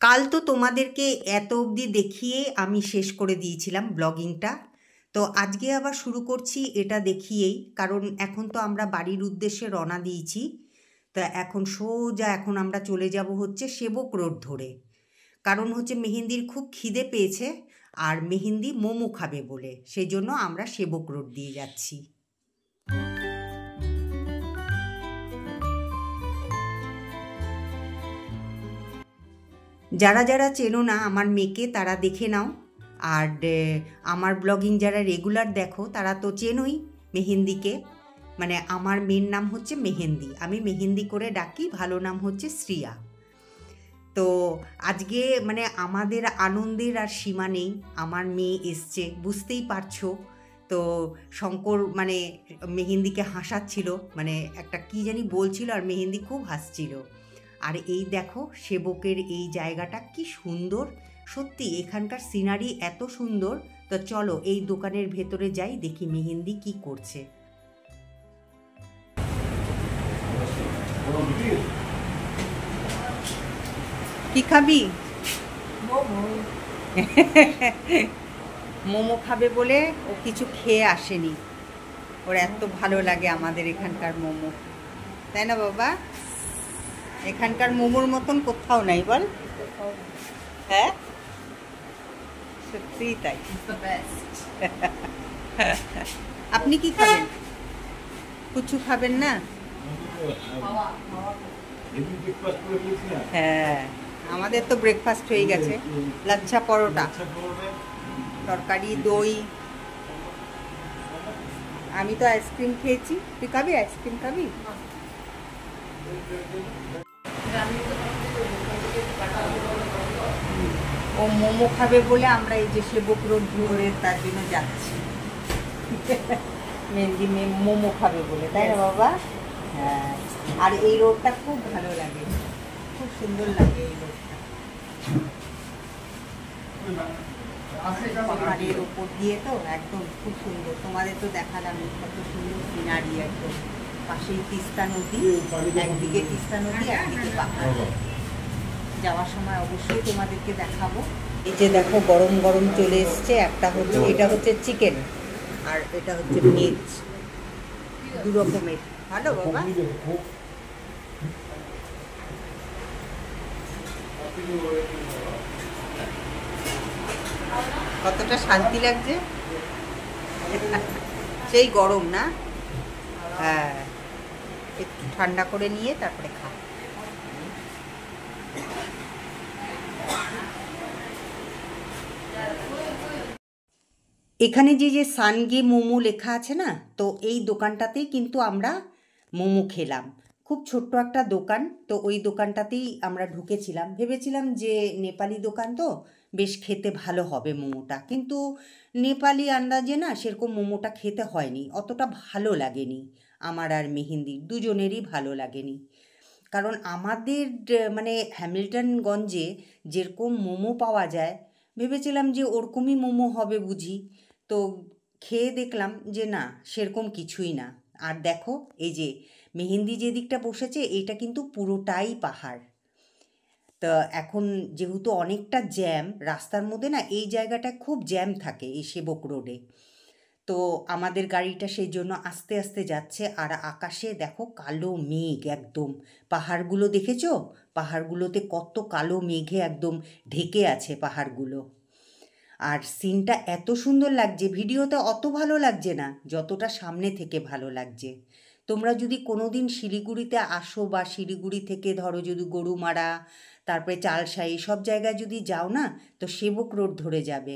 কাল তো তোমাদেরকে এত অবধি দেখিয়ে আমি শেষ করে দিয়েছিলাম ব্লগিংটা। তো আজকে আবার শুরু করছি এটা দেখিয়েই, কারণ এখন তো আমরা বাড়ির উদ্দেশ্যে রওনা দিয়েছি। তা এখন সোজা এখন আমরা চলে যাব হচ্ছে সেবক রোড ধরে। কারণ হচ্ছে মেহেন্দির খুব খিদে পেয়েছে, আর মেহেন্দি মোমো খাবে বলে, সেই জন্য আমরা সেবক রোড দিয়ে যাচ্ছি। যারা যারা চেনো না আমার মেয়েকে তারা দেখে নাও, আর আমার ব্লগিং যারা রেগুলার দেখো তারা তো চেনোই মেহেন্দিকে। মানে আমার মেয়ের নাম হচ্ছে মেহেন্দি, আমি মেহেন্দি করে ডাকি, ভালো নাম হচ্ছে শ্রিয়া। তো আজকে মানে আমাদের আনন্দের আর সীমা নেই, আমার মেয়ে এসছে বুঝতেই পারছো। তো শঙ্কর মানে মেহেন্দিকে হাসাচ্ছিল, মানে একটা কি জানি বলছিল, আর মেহেন্দি খুব হাসছিল। আর এই দেখো সেবকের এই জায়গাটা কি সুন্দর, সত্যি এখানকার সিনারি এত সুন্দর। তো চলো এই দোকানের ভেতরে যাই, দেখি মেহেন্দি কি করছে। কি খাবি? মোমো খাবে বলে ও কিছু খেয়ে আসেনি, ওর এত ভালো লাগে আমাদের এখানকার মোমো, তাই না বাবা? এখানকার মোমোর মতন কোথাও নাই বল। হ্যাঁ সত্যিই তাই। আপনি কি খাবেন? কিছু খাবেন না? হ্যাঁ আমাদের তো ব্রেকফাস্ট হয়ে গেছে, লাচ্ছা পরোটা, তরকারি, দই। আমি তো আইসক্রিম খেয়েছি, তুই খাবি? আইসক্রিম খাবি? ও মোমো খাবে বলে আমরা এই যে সেবক রোড ধরে তার জন্য যাচ্ছি। মেহেন্দি মোমো খাবে বলে, তাই না বাবা? হ্যাঁ, আর এই রোডটা খুব ভালো লাগে, খুব সুন্দর লাগে এই রোডটা, পাহাড়ের ওপর দিয়ে তো একদম খুব সুন্দর। তোমাদের তো দেখালাম কত সুন্দর সিনারি, একদম পাশেই তিস্তা নদী, একদিকে তিস্তা নদী একদিকে পাহাড়। যাওয়ার সময় অবশ্যই তোমাদেরকে দেখাবো। এই যে দেখো গরম গরম চলে এসছে, একটা হচ্ছে এটা হচ্ছে চিকেন, আর এটা হচ্ছে ভেজ, দু রকমের। ভালো বাবা? কতটা শান্তি লাগছে, সেই গরম না? হ্যাঁ একটু ঠান্ডা করে নিয়ে তারপরে খা। এখানে যে যে সানগে মোমো লেখা আছে না, তো এই দোকানটাতেই কিন্তু আমরা মোমো খেলাম। খুব ছোট্ট একটা দোকান, তো ওই দোকানটাতেই আমরা ঢুকেছিলাম, ভেবেছিলাম যে নেপালি দোকান তো বেশ খেতে ভালো হবে মোমোটা, কিন্তু নেপালি আন্দাজে না সেরকম মোমোটা খেতে হয়নি, অতটা ভালো লাগেনি আমার আর মেহেন্দির দুজনেরই ভালো লাগেনি। কারণ আমাদের মানে হ্যামিল্টনগঞ্জে যেরকম মোমো পাওয়া যায়, ভেবেছিলাম যে ওরকমই মোমো হবে বুঝি। তো খেয়ে দেখলাম যে না, সেরকম কিছুই না। আর দেখো এই যে মেহেন্দি যে দিকটা বসেছে, এটা কিন্তু পুরোটাই পাহাড়। তো এখন যেহেতু অনেকটা জ্যাম রাস্তার মধ্যে না, এই জায়গাটা খুব জ্যাম থাকে এই সেবক রোডে। তো আমাদের গাড়িটা সেই জন্য আস্তে আস্তে যাচ্ছে, আর আকাশে দেখো কালো মেঘ একদম। পাহাড়গুলো দেখেছো? পাহাড়গুলোতে কত কালো মেঘে একদম ঢেকে আছে পাহাড়গুলো। আর সিনটা এত সুন্দর লাগছে, ভিডিওতে অত ভালো লাগছে না যতটা সামনে থেকে ভালো লাগছে। তোমরা যদি কোনো দিন শিলিগুড়িতে আসো, বা শিলিগুড়ি থেকে ধরো যদি গরুমারা, তারপরে চালসাই, সব জায়গায় যদি যাও না, তো সেবক রোড ধরে যাবে,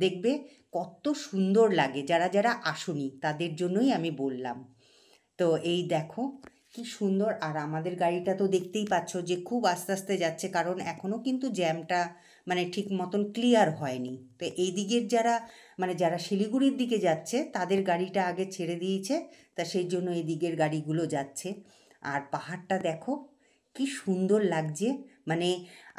দেখবে কত সুন্দর লাগে। যারা যারা আসোনি তাদের জন্যই আমি বললাম। তো এই দেখো কি সুন্দর। আর আমাদের গাড়িটা তো দেখতেই পাচ্ছ যে খুব আস্তে আস্তে যাচ্ছে, কারণ এখনও কিন্তু জ্যামটা মানে ঠিক মতন ক্লিয়ার হয়নি। তো এই দিকের যারা মানে যারা শিলিগুড়ির দিকে যাচ্ছে তাদের গাড়িটা আগে ছেড়ে দিয়েছে, তা সেই জন্য এই দিকের গাড়িগুলো যাচ্ছে। আর পাহাড়টা দেখো কি সুন্দর লাগছে, মানে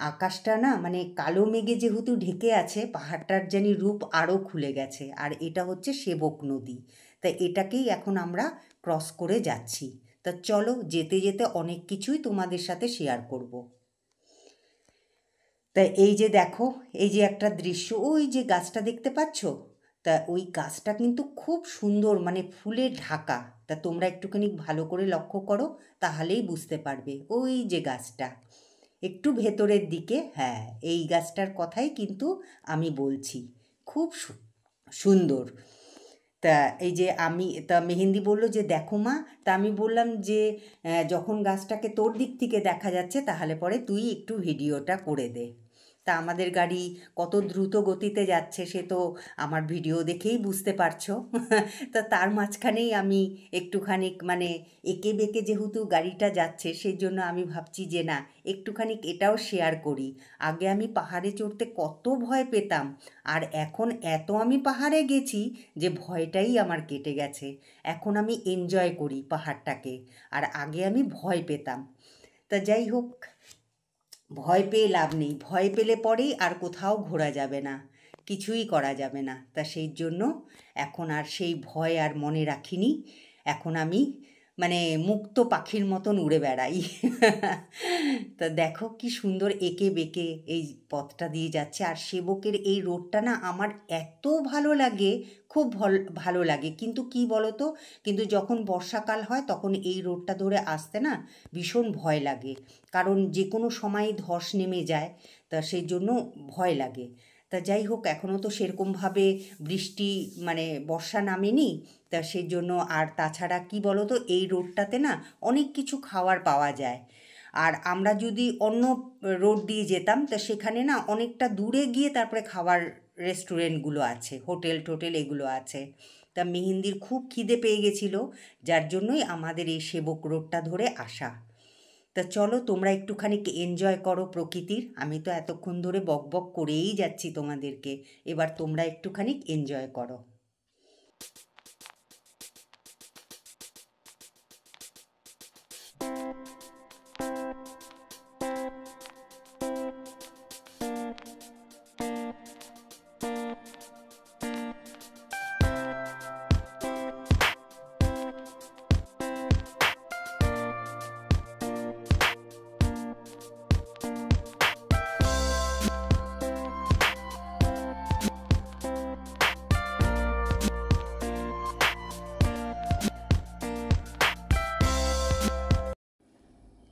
আকাশটা না মানে কালো মেঘে যেহেতু ঢেকে আছে, পাহাড়টার জানি রূপ আরও খুলে গেছে। আর এটা হচ্ছে সেবক নদী, তাই এটাকেই এখন আমরা ক্রস করে যাচ্ছি। তা চলো যেতে যেতে অনেক কিছুই তোমাদের সাথে শেয়ার করব। তা এই যে দেখো, এই যে একটা দৃশ্য, ওই যে গাছটা দেখতে পাচ্ছ, তা ওই গাছটা কিন্তু খুব সুন্দর, মানে ফুলে ঢাকা। তা তোমরা একটুখানি ভালো করে লক্ষ্য করো, তাহলেই বুঝতে পারবে। ওই যে গাছটা একটু ভেতরের দিকে, হ্যাঁ, এই গাছটার কথাই কিন্তু আমি বলছি। খুব সুন্দর। তা এই যে তা মেহেন্দি বললো যে দেখো মা, তা আমি বললাম যে যখন গাছটাকে তোর দিক থেকে দেখা যাচ্ছে তাহলে পরে তুই একটু ভিডিওটা করে দে। তা আমাদের গাড়ি কত দ্রুত গতিতে যাচ্ছে সে তো আমার ভিডিও দেখেই বুঝতে পারছো। তা তার মাঝখানেই আমি একটুখানি মানে এঁকে বেঁকে যেহেতু গাড়িটা যাচ্ছে, সেই জন্য আমি ভাবছি যে না, একটুখানি এটাও শেয়ার করি। আগে আমি পাহাড়ে চড়তে কত ভয় পেতাম, আর এখন এত আমি পাহাড়ে গেছি যে ভয়টাই আমার কেটে গেছে। এখন আমি এনজয় করি পাহাড়টাকে, আর আগে আমি ভয় পেতাম। তা যাই হোক, ভয় পেয়ে লাভ নেই। ভয় পেলে পরেই আর কোথাও ঘোরা যাবে না, কিছুই করা যাবে না। তা সেই জন্য এখন আর সেই ভয় আর মনে রাখিনি। এখন আমি মানে মুক্ত পাখির মতন উড়ে বেড়াই। তা দেখো কি সুন্দর এঁকে বেঁকে এই পথটা দিয়ে যাচ্ছে। আর সেবকের এই রোডটা না আমার এত ভালো লাগে, খুব ভালো লাগে। কিন্তু কি বলো তো, কিন্তু যখন বর্ষাকাল হয় তখন এই রোডটা ধরে আসতে না ভীষণ ভয় লাগে, কারণ যে কোনো সময় ধস নেমে যায়। তা সেই জন্য ভয় লাগে। তা যাই হোক, এখনও তো সেরকমভাবে বৃষ্টি মানে বর্ষা নামেনি। তা সেই জন্য, আর তাছাড়া কি বলো তো, এই রোডটাতে না অনেক কিছু খাওয়ার পাওয়া যায়। আর আমরা যদি অন্য রোড দিয়ে যেতাম তা সেখানে না অনেকটা দূরে গিয়ে তারপরে খাবার রেস্টুরেন্টগুলো আছে, হোটেল টোটেল এগুলো আছে। তা মেহেন্দির খুব খিদে পেয়ে গেছিলো, যার জন্যই আমাদের এই সেবক রোডটা ধরে আসা। তা চলো তোমরা একটুখানি এনজয় করো প্রকৃতির। আমি তো এতক্ষণ ধরে বক বক করেই যাচ্ছি তোমাদেরকে, এবার তোমরা একটুখানি এনজয় করো।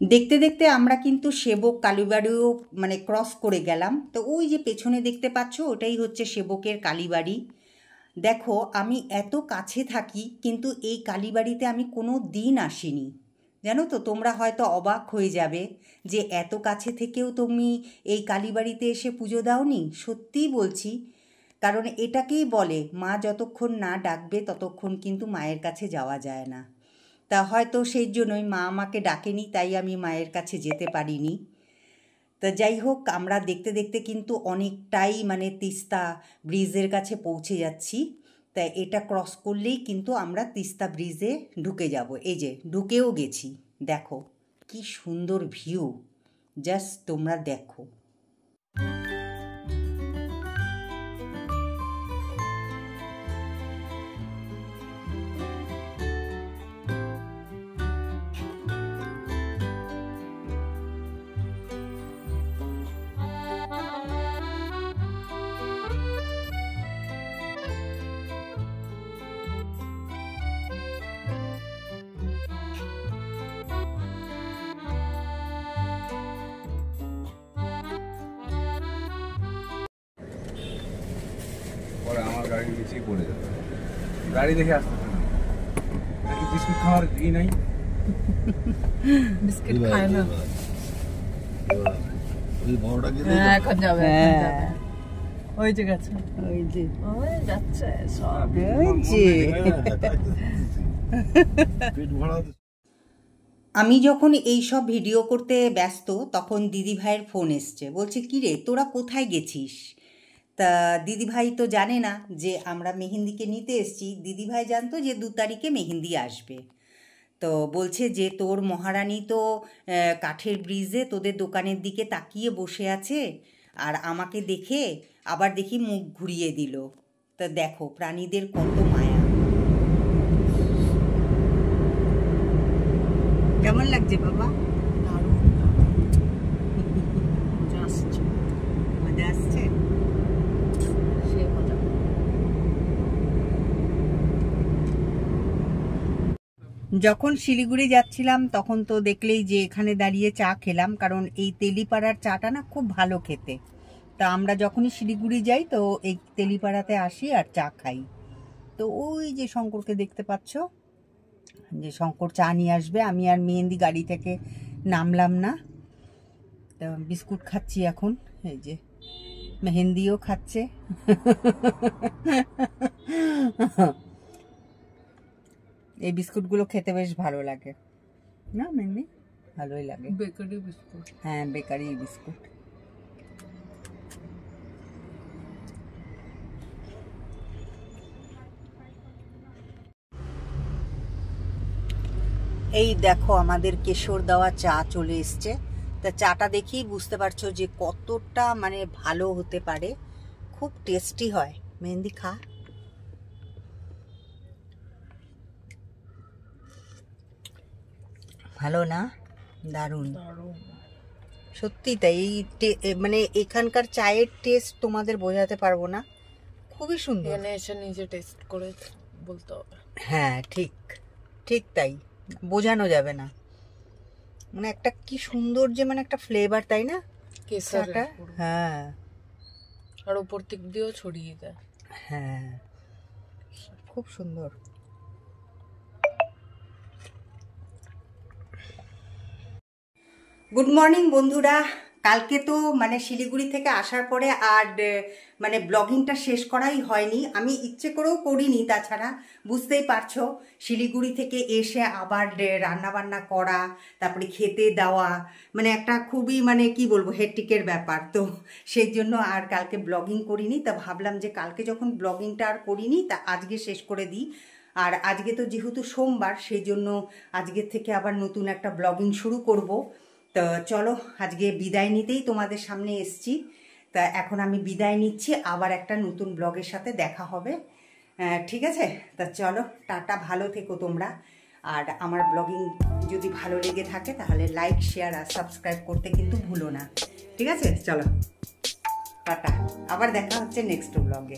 দেখতে দেখতে আমরা কিন্তু সেবক কালীবাড়িও মানে ক্রস করে গেলাম। তো ওই যে পেছনে দেখতে পাচ্ছ, ওটাই হচ্ছে সেবকের কালীবাড়ি। দেখো, আমি এত কাছে থাকি কিন্তু এই কালীবাড়িতে আমি কোনো দিন আসিনি, জানো তো। তোমরা হয়তো অবাক হয়ে যাবে যে এত কাছে থেকেও তুমি এই কালীবাড়িতে এসে পুজো দাওনি। সত্যিই বলছি, কারণ এটাকেই বলে মা যতক্ষণ না ডাকবে ততক্ষণ কিন্তু মায়ের কাছে যাওয়া যায় না। তা হয়তো সেই জন্যই মা আমাকে ডাকেনি, তাই আমি মায়ের কাছে যেতে পারিনি। তা যাই হোক, আমরা দেখতে দেখতে কিন্তু অনেকটাই মানে তিস্তা ব্রিজের কাছে পৌঁছে যাচ্ছি। তা এটা ক্রস করলেই কিন্তু আমরা তিস্তা ব্রিজে ঢুকে যাব। এই যে ঢুকেও গেছি। দেখো কি সুন্দর ভিউ, জাস্ট তোমরা দেখো। আমার গাড়ি নিচেই পড়ে যাবে, গাড়ি দেখে আসতেছে না। নাকি বিস্কুট খাওয়ার ঘি নাই, বিস্কিট খায় না। ওই বড়টা এখন যাবে, ওই যে গেছে, ওই যে ওই যাচ্ছে সব, ওই যে পেট ভরা। আমি যখন এই সব ভিডিও করতে ব্যস্ত তখন দিদিভাইয়ের ফোন এসছে, বলছে কী রে তোরা কোথায় গেছিস। তা দিদিভাই তো জানে না যে আমরা মেহেন্দিকে নিতে এসেছি। দিদিভাই জানতো যে 2 তারিখে মেহেন্দি আসবে। তো বলছে যে তোর মহারানী তো কাঠের ব্রিজে তোদের দোকানের দিকে তাকিয়ে বসে আছে, আর আমাকে দেখে আবার দেখি মুখ ঘুরিয়ে দিল। তা দেখো প্রাণীদের কত মায়া। কেমন লাগছে বাবা? যখন শিলিগুড়ি যাচ্ছিলাম তখন তো দেখলেই যে এখানে দাঁড়িয়ে চা খেলাম, কারণ এই তেলিপাড়ার চাটা না খুব ভালো খেতে। তা আমরা যখনই শিলিগুড়ি যাই তো এই তেলিপাড়াতে আসি আর চা খাই। তো ওই যে শঙ্করকে দেখতে পাচ্ছ, যে শঙ্কর চা নিয়ে আসবে। আমি আর মেহেন্দি গাড়ি থেকে নামলাম না, তো বিস্কুট খাচ্ছি এখন। এই যে মেহেন্দিও খাচ্ছে। এই বিস্কুটগুলো খেতে বেশ ভালো লাগে না মেহেন্দি? ভালোই লাগে। Bakery biscuit. হ্যাঁ, বেকারি বিস্কুট। এই দেখো আমাদের কেশর দেওয়া চা চলে এসছে। তা চাটা দেখেই বুঝতে পারছো যে কতটা মানে ভালো হতে পারে, খুব টেস্টি হয়। মেহেন্দি খা। ভালো না? দারুণ, সত্যি তাই। এই মানে এখানকার চায়ের টেস্ট তোমাদের বোঝাতে পারবো না, খুবই সুন্দর। এখানে এসে নিজে টেস্ট করে বলতে হবে। হ্যাঁ ঠিক, ঠিক তাই, বোঝানো যাবে না। মানে একটা কি সুন্দর যে মানে একটা ফ্লেভার, তাই না চাটা? হ্যাঁ, আর উপর দিক দিয়েও ছড়িয়ে দেয়। হ্যাঁ, খুব সুন্দর। গুড মর্নিং বন্ধুরা। কালকে তো মানে শিলিগুড়ি থেকে আসার পরে আর মানে ব্লগিংটা শেষ করাই হয়নি। আমি ইচ্ছে করেও করিনি, তাছাড়া বুঝতেই পারছো শিলিগুড়ি থেকে এসে আবার রান্না বান্না করা, তারপরে খেতে দেওয়া, মানে একটা খুবই মানে কি বলবো হেক্টিকের ব্যাপার। তো সেই জন্য আর কালকে ব্লগিং করিনি। তা ভাবলাম যে কালকে যখন ব্লগিংটা আর করিনি তা আজকে শেষ করে দিই। আর আজকে তো যেহেতু সোমবার, সেই জন্য আজকের থেকে আবার নতুন একটা ব্লগিং শুরু করব। তো চলো আজকে বিদায় নিতেই তোমাদের সামনে এসছি। তা এখন আমি বিদায় নিচ্ছি, আবার একটা নতুন ব্লগের সাথে দেখা হবে, ঠিক আছে? তা চলো টাটা, ভালো থেকো তোমরা। আর আমার ব্লগিং যদি ভালো লেগে থাকে তাহলে লাইক, শেয়ার আর সাবস্ক্রাইব করতে কিন্তু ভুলো না, ঠিক আছে? চলো টাটা, আবার দেখা হচ্ছে নেক্সট ব্লগে।